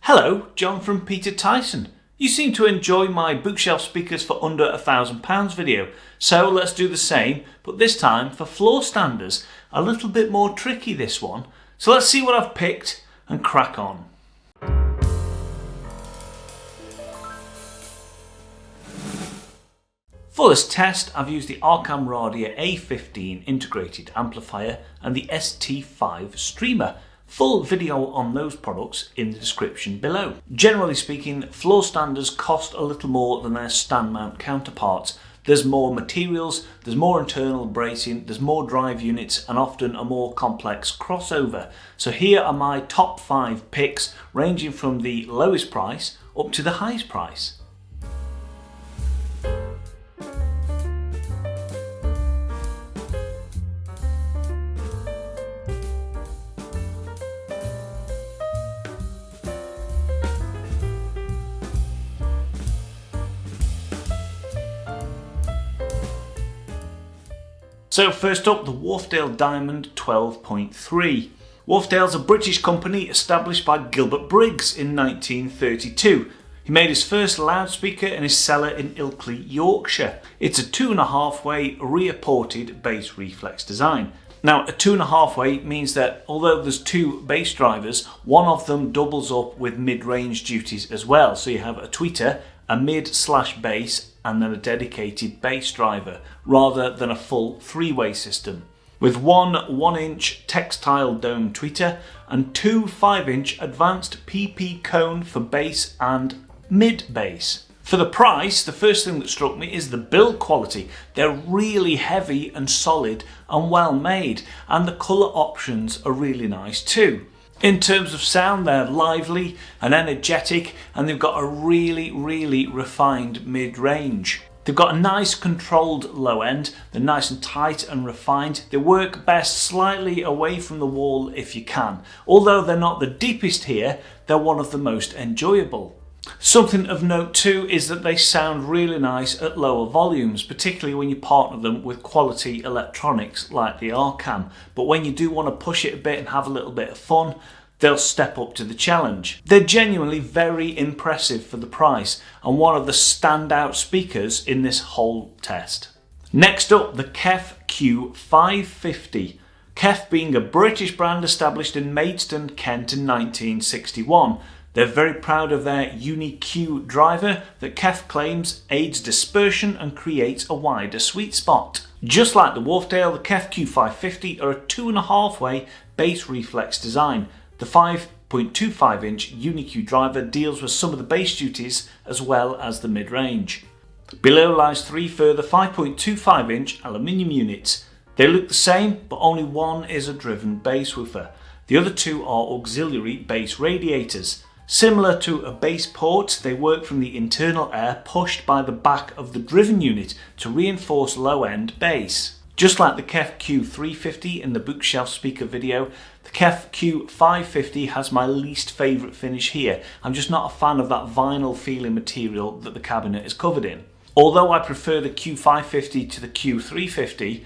Hello, John from Peter Tyson. You seem to enjoy my bookshelf speakers for under £1,000 video, so let's do the same, but this time for floor standers. A little bit more tricky this one, so let's see what I've picked and crack on. For this test, I've used the Arcam Radia A15 integrated amplifier and the ST5 streamer. Full video on those products in the description below. Generally speaking, floor standers cost a little more than their stand mount counterparts. There's more materials, there's more internal bracing, there's more drive units and often a more complex crossover. So here are my top 5 picks ranging from the lowest price up to the highest price. So first up, the Wharfedale Diamond 12.3. Wharfedale's a British company established by Gilbert Briggs in 1932. He made his first loudspeaker in his cellar in Ilkley, Yorkshire. It's a 2.5 way rear ported bass reflex design. Now a 2.5 way means that although there's 2 bass drivers, one of them doubles up with mid-range duties as well. So you have a tweeter, a mid/bass and then a dedicated bass driver rather than a full 3-way system. With one 1-inch textile dome tweeter and 2 5-inch advanced PP cone for bass and mid-bass. For the price, the first thing that struck me is the build quality. They're really heavy and solid and well made, and the colour options are really nice too. In terms of sound, they're lively and energetic, and they've got a really refined mid-range. They've got a nice controlled low end, they're nice and tight and refined. They work best slightly away from the wall if you can. Although they're not the deepest here, they're one of the most enjoyable. Something of note too is that they sound really nice at lower volumes, particularly when you partner them with quality electronics like the Arcam. But when you do want to push it a bit and have a little bit of fun, they'll step up to the challenge. They're genuinely very impressive for the price and one of the standout speakers in this whole test. Next up, the Kef Q550. Kef being a British brand established in Maidstone, Kent in 1961. They're very proud of their Uni-Q driver that Kef claims aids dispersion and creates a wider sweet spot. Just like the Wharfedale, the Kef Q550 are a 2.5 way bass reflex design. The 5.25 inch Uni-Q driver deals with some of the bass duties as well as the mid-range. Below lies 3 further 5.25 inch aluminium units. They look the same, but only one is a driven bass woofer. The other 2 are auxiliary bass radiators. Similar to a bass port, they work from the internal air pushed by the back of the driven unit to reinforce low-end bass. Just like the Kef Q350 in the bookshelf speaker video, the Kef Q550 has my least favourite finish here. I'm just not a fan of that vinyl feeling material that the cabinet is covered in. Although I prefer the Q550 to the Q350,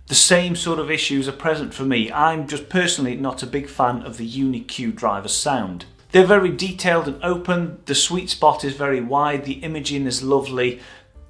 the same sort of issues are present for me. I'm just personally not a big fan of the Uni-Q driver's sound. They're very detailed and open, the sweet spot is very wide, the imaging is lovely.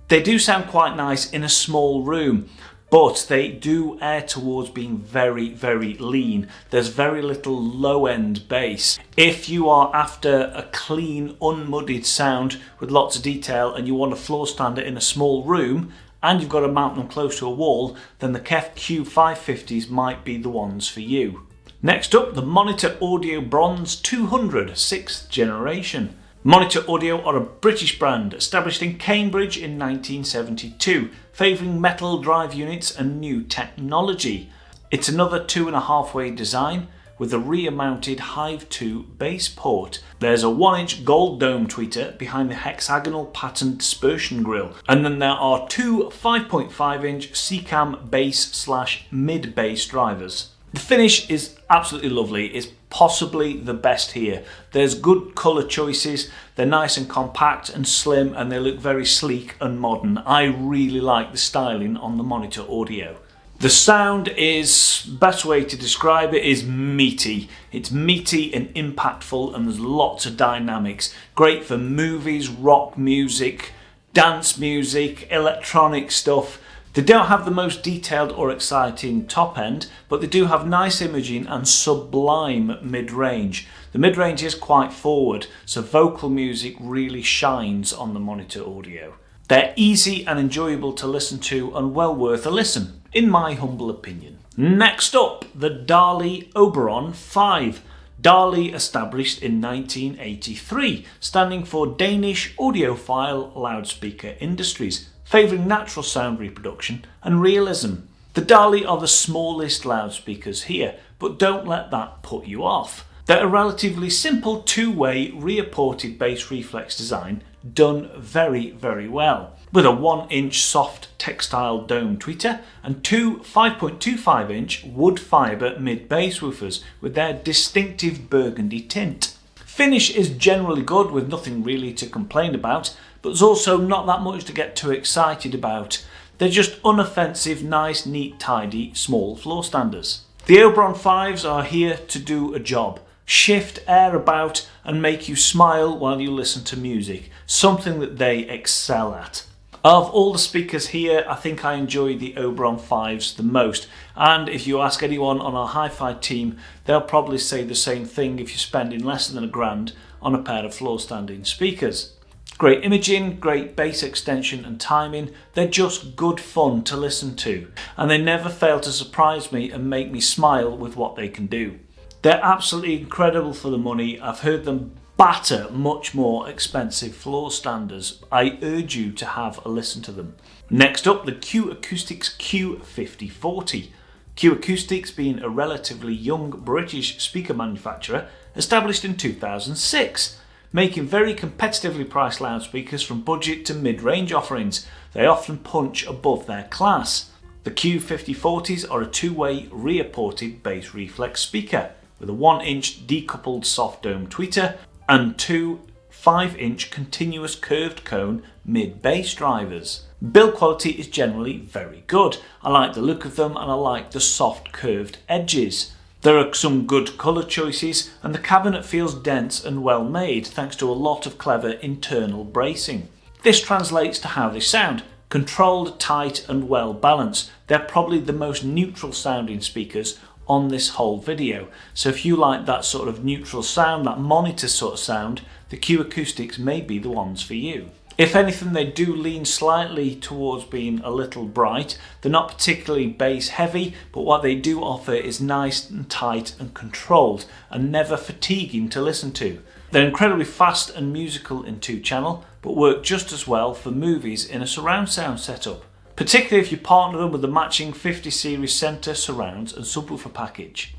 They do sound quite nice in a small room, but they do err towards being very lean. There's very little low-end bass. If you are after a clean, unmuddied sound with lots of detail and you want a floor stander in a small room and you've got to mount them close to a wall, then the Kef Q550s might be the ones for you. Next up, the Monitor Audio Bronze 200 6th generation. Monitor Audio are a British brand established in Cambridge in 1972, favouring metal drive units and new technology. It's another 2.5 way design with a rear mounted Hive 2 bass port. There's a 1-inch gold dome tweeter behind the hexagonal pattern dispersion grille, and then there are 2 5.5 inch Secam bass/mid bass drivers. The finish is absolutely lovely. It's possibly the best here. There's good colour choices, they're nice and compact and slim, and they look very sleek and modern. I really like the styling on the Monitor Audio. The sound is, best way to describe it is meaty. It's meaty and impactful, and there's lots of dynamics. Great for movies, rock music, dance music, electronic stuff. They don't have the most detailed or exciting top end, but they do have nice imaging and sublime mid-range. The mid-range is quite forward, so vocal music really shines on the monitor audio. They're easy and enjoyable to listen to and well worth a listen, in my humble opinion. Next up, the Dali Oberon 5. Dali established in 1983, standing for Danish Audiophile Loudspeaker Industries, favouring natural sound reproduction and realism. The Dali are the smallest loudspeakers here, but don't let that put you off. They're a relatively simple two-way rear-ported bass reflex design done very, very well, with a 1-inch soft textile dome tweeter and two 5.25-inch wood fibre mid-bass woofers with their distinctive burgundy tint. Finish is generally good, with nothing really to complain about, but there's also not that much to get too excited about. They're just unoffensive, nice, neat, tidy, small floor standers. The Oberon 5s are here to do a job. Shift air about and make you smile while you listen to music, something that they excel at. Of all the speakers here, I think I enjoy the Oberon 5s the most, and if you ask anyone on our hi-fi team, they'll probably say the same thing if you're spending less than £1,000 on a pair of floor standing speakers. Great imaging, great bass extension and timing, they're just good fun to listen to, and they never fail to surprise me and make me smile with what they can do. They're absolutely incredible for the money. I've heard them batter much more expensive floor standers. I urge you to have a listen to them. Next up, the Q Acoustics Q550. Q Acoustics being a relatively young British speaker manufacturer established in 2006. Making very competitively priced loudspeakers from budget to mid-range offerings. They often punch above their class. The Q550s are a two-way rear-ported bass reflex speaker with a 1-inch decoupled soft dome tweeter and two 5-inch continuous curved cone mid-bass drivers. Build quality is generally very good. I like the look of them and I like the soft curved edges. There are some good colour choices and the cabinet feels dense and well made thanks to a lot of clever internal bracing. This translates to how they sound. Controlled, tight and well balanced. They're probably the most neutral sounding speakers on this whole video. So if you like that sort of neutral sound, that monitor sort of sound, the Q Acoustics may be the ones for you. If anything, they do lean slightly towards being a little bright. They're not particularly bass heavy, but what they do offer is nice and tight and controlled and never fatiguing to listen to. They're incredibly fast and musical in 2-channel, but work just as well for movies in a surround sound setup, particularly if you partner them with the matching 50 series centre, surrounds and subwoofer package.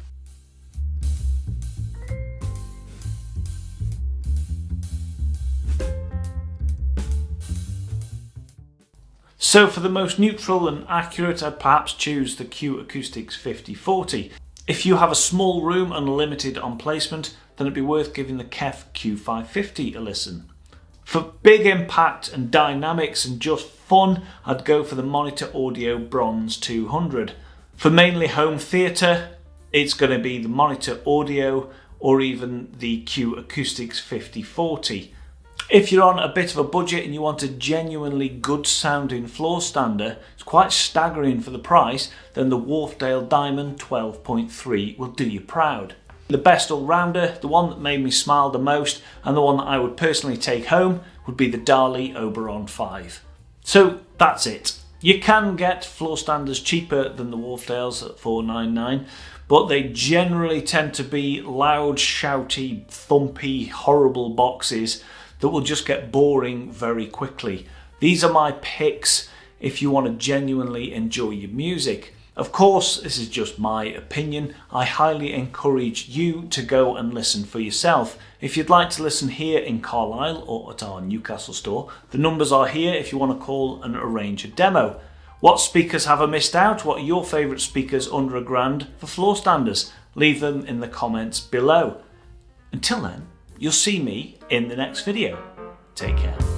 So for the most neutral and accurate, I'd perhaps choose the Q Acoustics 5040. If you have a small room and limited on placement, then it'd be worth giving the Kef Q550 a listen. For big impact and dynamics and just fun, I'd go for the Monitor Audio Bronze 200. For mainly home theatre, it's going to be the Monitor Audio or even the Q Acoustics 5040. If you're on a bit of a budget and you want a genuinely good sounding floor stander, it's quite staggering for the price, then the Wharfedale Diamond 12.3 will do you proud. The best all-rounder, the one that made me smile the most, and the one that I would personally take home would be the Dali Oberon 5. So that's it. You can get floor standers cheaper than the Wharfedales at $499, but they generally tend to be loud, shouty, thumpy, horrible boxes that will just get boring very quickly. These are my picks if you want to genuinely enjoy your music. Of course, this is just my opinion. I highly encourage you to go and listen for yourself. If you'd like to listen here in Carlisle or at our Newcastle store, the numbers are here if you want to call and arrange a demo. What speakers have I missed out? What are your favourite speakers under £1,000 for floor standers? Leave them in the comments below. Until then, you'll see me in the next video. Take care.